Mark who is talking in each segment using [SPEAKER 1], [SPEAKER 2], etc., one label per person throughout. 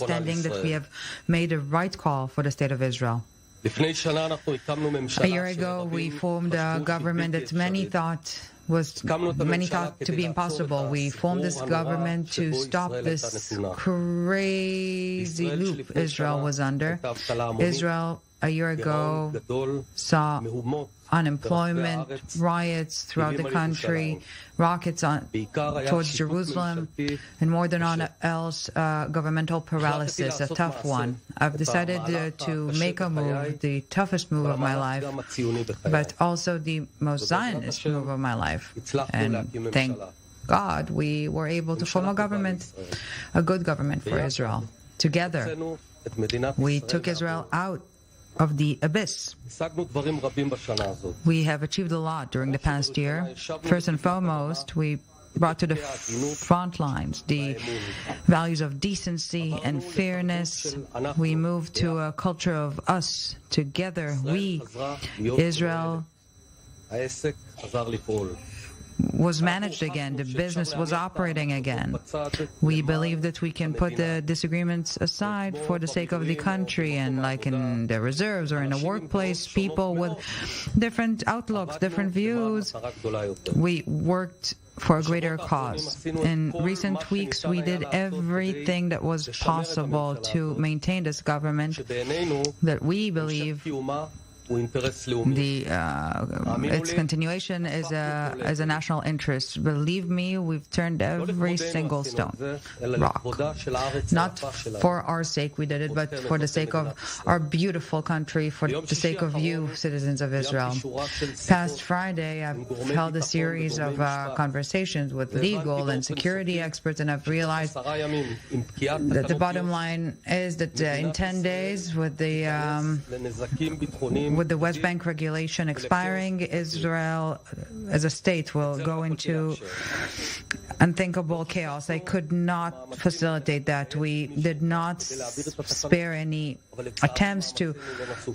[SPEAKER 1] understanding that we have made a right call for the State of Israel. A year ago, we formed a government that many thought to be impossible. We formed this government to stop this crazy loop Israel was under. Israel, a year ago, saw unemployment, riots throughout the country, rockets towards Jerusalem, and more than all else, governmental paralysis, a tough one. I've decided to make a move, the toughest move of my life, but also the most Zionist move of my life. And thank God we were able to form a government, a good government for Israel. Together, we took Israel out of the abyss. We have achieved a lot during the past year. First and foremost, we brought to the front lines the values of decency and fairness. We moved to a culture of us together. We, Israel, was managed again. The business was operating again. We believe that we can put the disagreements aside for the sake of the country, and like in the reserves or in the workplace, people with different outlooks, different views, we worked for a greater cause. In recent weeks, we did everything that was possible to maintain this government that we believe its continuation is a national interest. Believe me, we've turned every single stone, rock. Not for our sake we did it, but for the sake of our beautiful country, for the sake of you, citizens of Israel. Past Friday, I've held a series of conversations with legal and security experts, and I've realized that the bottom line is that in 10 days, with the West Bank regulation expiring, Israel as a state will go into unthinkable chaos. I could not facilitate that. We did not spare any attempts to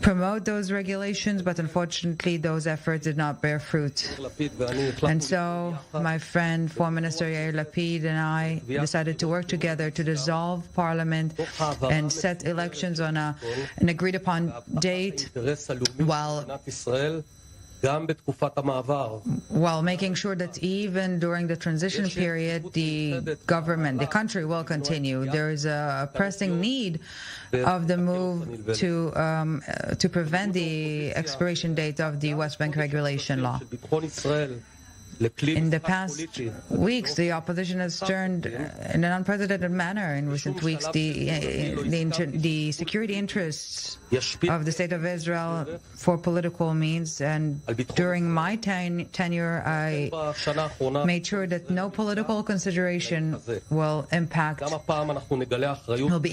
[SPEAKER 1] promote those regulations, but unfortunately those efforts did not bear fruit. And so my friend, Foreign Minister Yair Lapid, and I decided to work together to dissolve parliament and set elections on an agreed upon date, while making sure that even during the transition period, the government, the country will continue. There is a pressing need of the move to prevent the expiration date of the West Bank regulation law. In the past weeks, the opposition has turned in an unprecedented manner. In recent weeks, the security interests of the State of Israel for political means, and during my tenure, I made sure that no political consideration will be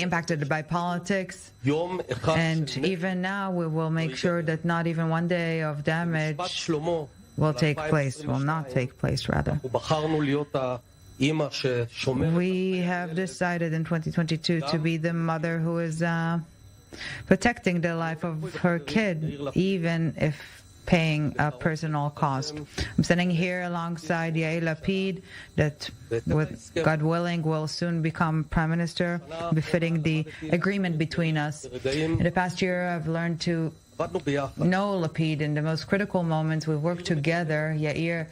[SPEAKER 1] impacted by politics. And even now, we will make sure that not even one day of damage will not take place, rather. We have decided in 2022 to be the mother who is protecting the life of her kid, even if paying a personal cost. I'm standing here alongside Yair Lapid, that, with God willing, will soon become Prime Minister, befitting the agreement between us. In the past year, I've learned to know Lapid in the most critical moments. We work together. Yair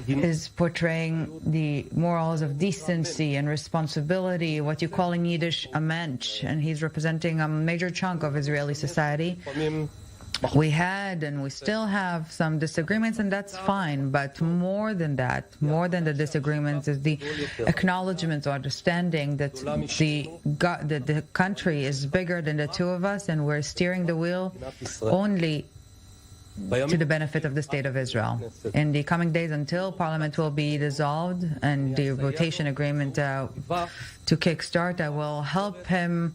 [SPEAKER 1] is portraying the morals of decency and responsibility, what you call in Yiddish a mensch, and he's representing a major chunk of Israeli society. We had and we still have some disagreements, and that's fine. But more than that, more than the disagreements, is the acknowledgement or understanding that the country is bigger than the two of us, and we're steering the wheel only to the benefit of the State of Israel. In the coming days, until Parliament will be dissolved and the rotation agreement to kickstart, I will help him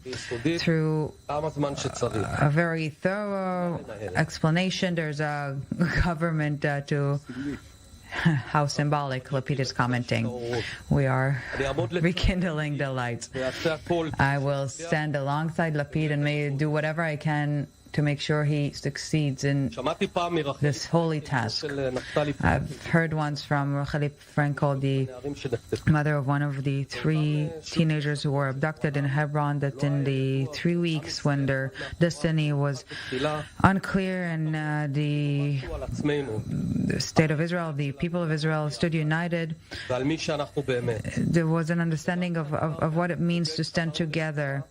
[SPEAKER 1] through a very thorough explanation. There's a government to... How symbolic, Lapid is commenting. We are rekindling the lights. I will stand alongside Lapid and may do whatever I can to make sure he succeeds in this holy task. I've heard once from Rachel Frankel, the mother of one of the 3 teenagers who were abducted in Hebron, that in the 3 weeks when their destiny was unclear and the state of Israel, the people of Israel stood united, there was an understanding of what it means to stand together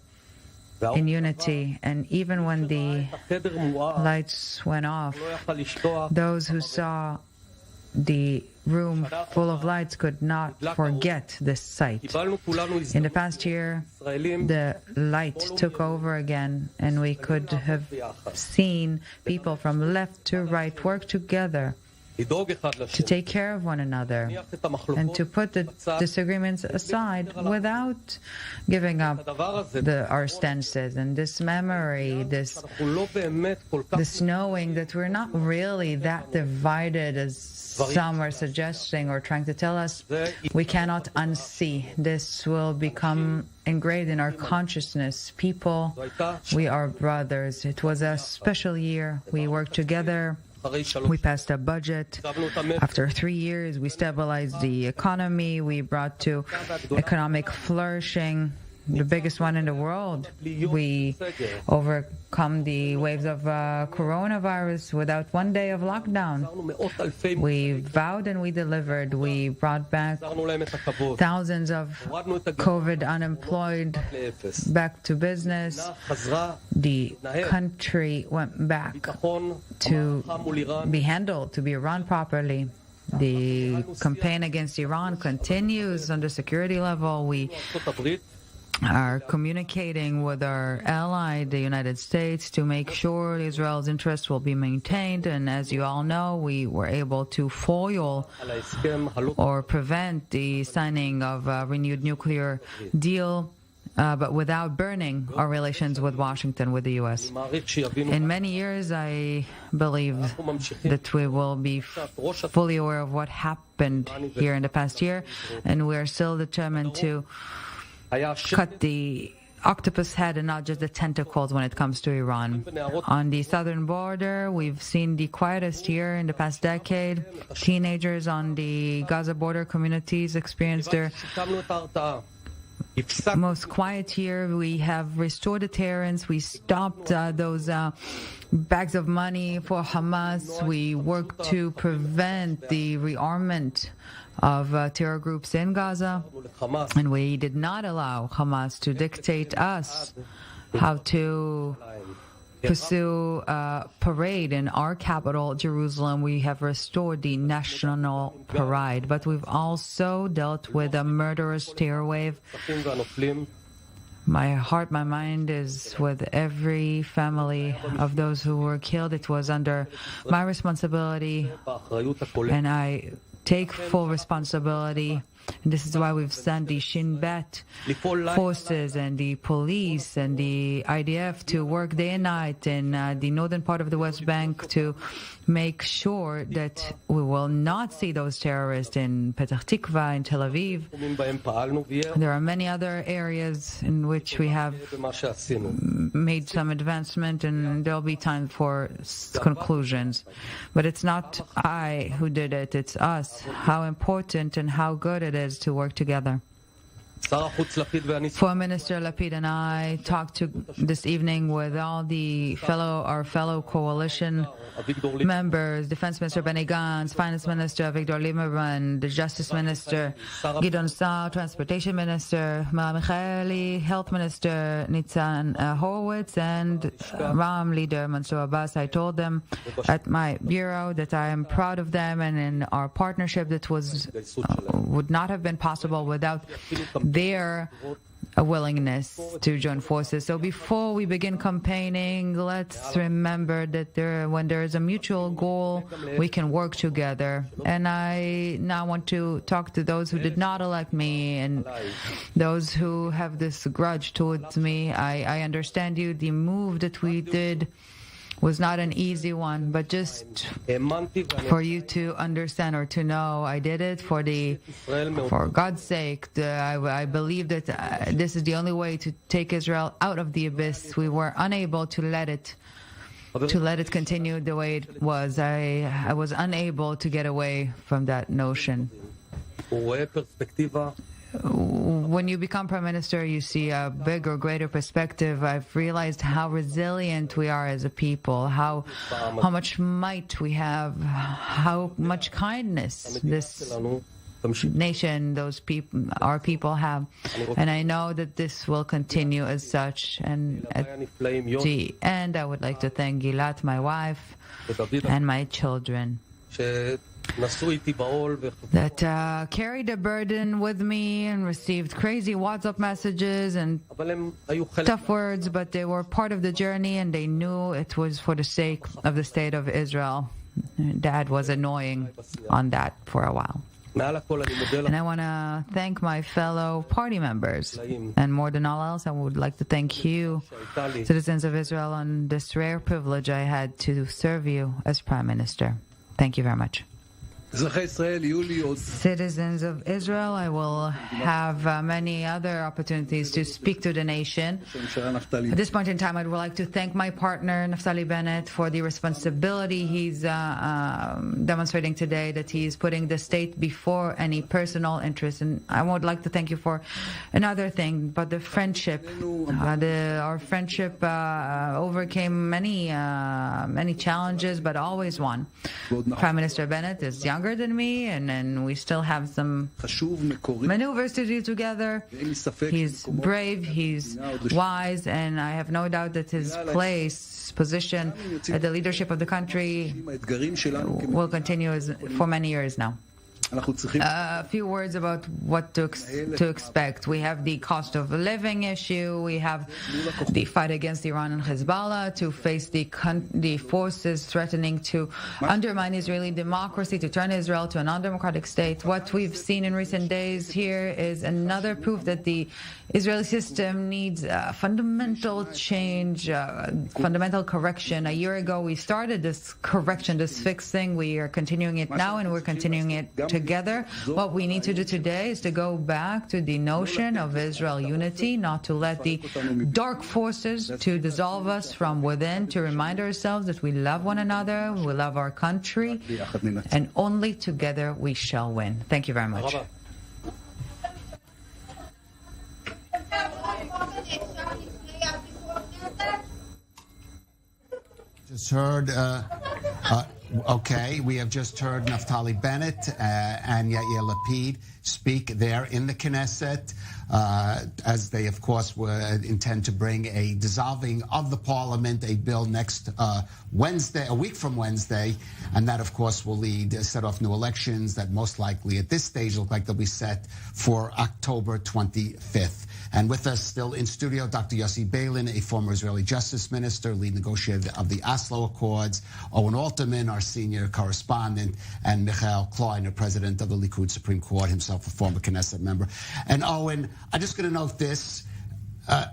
[SPEAKER 1] in unity. And even when the lights went off, those who saw the room full of lights could not forget this sight. In the past year, the light took over again, and we could have seen people from left to right work together to take care of one another and to put the disagreements aside without giving up our stances. And this memory, this knowing that we're not really that divided as some are suggesting or trying to tell us, we cannot unsee. This will become engraved in our consciousness. People, we are brothers. It was a special year. We worked together. We passed a budget. After 3 years, we stabilized the economy. We brought to economic flourishing, the biggest one in the world. We overcome the waves of coronavirus without 1 day of lockdown. We vowed and we delivered. We brought back thousands of COVID unemployed back to business. The country went back to be handled, to be run properly. The campaign against Iran continues on the security level. We are communicating with our ally, the United States, to make sure Israel's interests will be maintained. And as you all know, we were able to foil or prevent the signing of a renewed nuclear deal, but without burning our relations with Washington, with the U.S. In many years, I believe that we will be fully aware of what happened here in the past year, and we are still determined to cut the octopus head and not just the tentacles when it comes to Iran. On the southern border, we've seen the quietest year in the past decade. Teenagers on the Gaza border communities experienced their most quiet year. We have restored deterrence. We stopped those bags of money for Hamas. We worked to prevent the rearmament of terror groups in Gaza, and we did not allow Hamas to dictate us how to pursue a parade in our capital, Jerusalem. We have restored the national pride, but we've also dealt with a murderous terror wave. My heart, my mind is with every family of those who were killed. It was under my responsibility, and I take full responsibility. And this is why we've sent the Shin Bet forces and the police and the IDF to work day and night in the northern part of the West Bank to make sure that we will not see those terrorists in Petah Tikva, in Tel Aviv. There are many other areas in which we have made some advancement, and there'll be time for conclusions. But it's not I who did it, it's us. How important and how good it is to work together. Foreign Minister Lapid and I talked this evening with all our fellow coalition members, Defense Minister Benny Gantz, Finance Minister Victor Lieberman, the Justice Minister Gideon Saar, Transportation Minister Mara Michaeli, Health Minister Nitzan Horowitz, and Ram leader Mansour Abbas. I told them at my bureau that I am proud of them and in our partnership that would not have been possible without their willingness to join forces. So before we begin campaigning, let's remember that when there is a mutual goal, we can work together. And I now want to talk to those who did not elect me and those who have this grudge towards me. I understand you. The move that we did was not an easy one, but just for you to understand or to know, I did it for God's sake. I believe that this is the only way to take Israel out of the abyss. We were unable to let it to let it continue the way it was. I was unable to get away from that notion. When you become prime minister, you see a bigger, greater perspective. I've realized how resilient we are as a people, how much might we have, how much kindness this nation, those people, our people have. And I know that this will continue as such. And at the end, I would like to thank Gilat, my wife, and my children that carried the burden with me and received crazy WhatsApp messages and tough words, but they were part of the journey and they knew it was for the sake of the state of Israel. Dad was annoying on that for a while. And I want to thank my fellow party members. And more than all else, I would like to thank you, citizens of Israel, on this rare privilege I had to serve you as Prime Minister. Thank you very much. Citizens of Israel, I will have many other opportunities to speak to the nation. At this point in time, I would like to thank my partner, Naftali Bennett, for the responsibility he's demonstrating today, that he's putting the state before any personal interest. And I would like to thank you for another thing, but the friendship. Our friendship overcame many challenges, but always won. Prime Minister Bennett is younger than me, and we still have some maneuvers to do together. He's brave, he's wise, and I have no doubt that his position at the leadership of the country will continue for many years now. A few words about what to expect. We have the cost of living issue. We have the fight against Iran and Hezbollah to face the forces threatening to undermine Israeli democracy, to turn Israel to an undemocratic state. What we've seen in recent days here is another proof that the Israeli system needs fundamental change, fundamental correction. A year ago, we started this correction, this fixing. We are continuing it now, and we're continuing it together. What we need to do today is to go back to the notion of Israel unity, not to let the dark forces to dissolve us from within, to remind ourselves that we love one another, we love our country, and only together we shall win. Thank you very much.
[SPEAKER 2] Just heard, okay, we have just heard Naftali Bennett and Yair Lapid speak there in the Knesset, as they, of course, intend to bring a dissolving of the parliament, a bill next Wednesday, a week from Wednesday, and that, of course, will set off new elections that most likely at this stage look like they'll be set for October 25th. And with us still in studio, Dr. Yossi Beilin, a former Israeli justice minister, lead negotiator of the Oslo Accords, Owen Alterman, our senior correspondent, and Michael Kleiner, president of the Likud Supreme Court, himself a former Knesset member. And Owen, I'm just going to note this.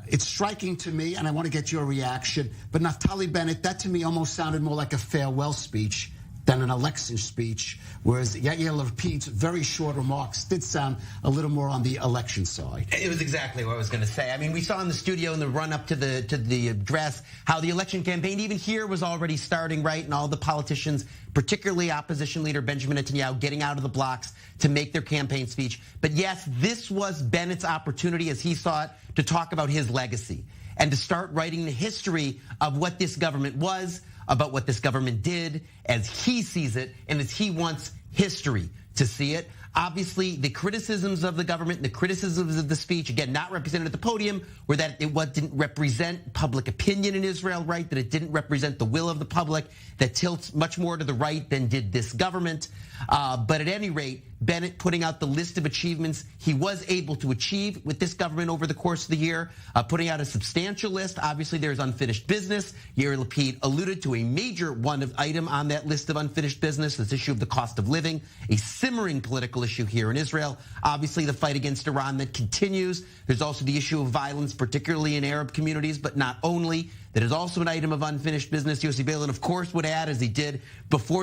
[SPEAKER 2] It's striking to me, and I want to get your reaction, but Naftali Bennett, that to me almost sounded more like a farewell speech than an election speech, whereas Yair Lapid's very short remarks did sound a little more on the election side.
[SPEAKER 3] It was exactly what I was going to say. I mean, we saw in the studio in the run-up to the address how the election campaign, even here, was already starting, right? And all the politicians, particularly opposition leader Benjamin Netanyahu, getting out of the blocks to make their campaign speech. But yes, this was Bennett's opportunity, as he saw it, to talk about his legacy and to start writing the history of what this government was, about what this government did as he sees it and as he wants history to see it. Obviously, the criticisms of the government, the criticisms of the speech, again, not represented at the podium, were that it didn't represent public opinion in Israel, right? That it didn't represent the will of the public, that tilts much more to the right than did this government. But at any rate, Bennett putting out the list of achievements he was able to achieve with this government over the course of the year, putting out a substantial list. Obviously, there's unfinished business. Yair Lapid alluded to a major item on that list of unfinished business, this issue of the cost of living, a simmering political issue here in Israel. Obviously, the fight against Iran that continues. There's also the issue of violence, particularly in Arab communities, but not only. That is also an item of unfinished business. Yossi Beilin, of course, would add, as he did before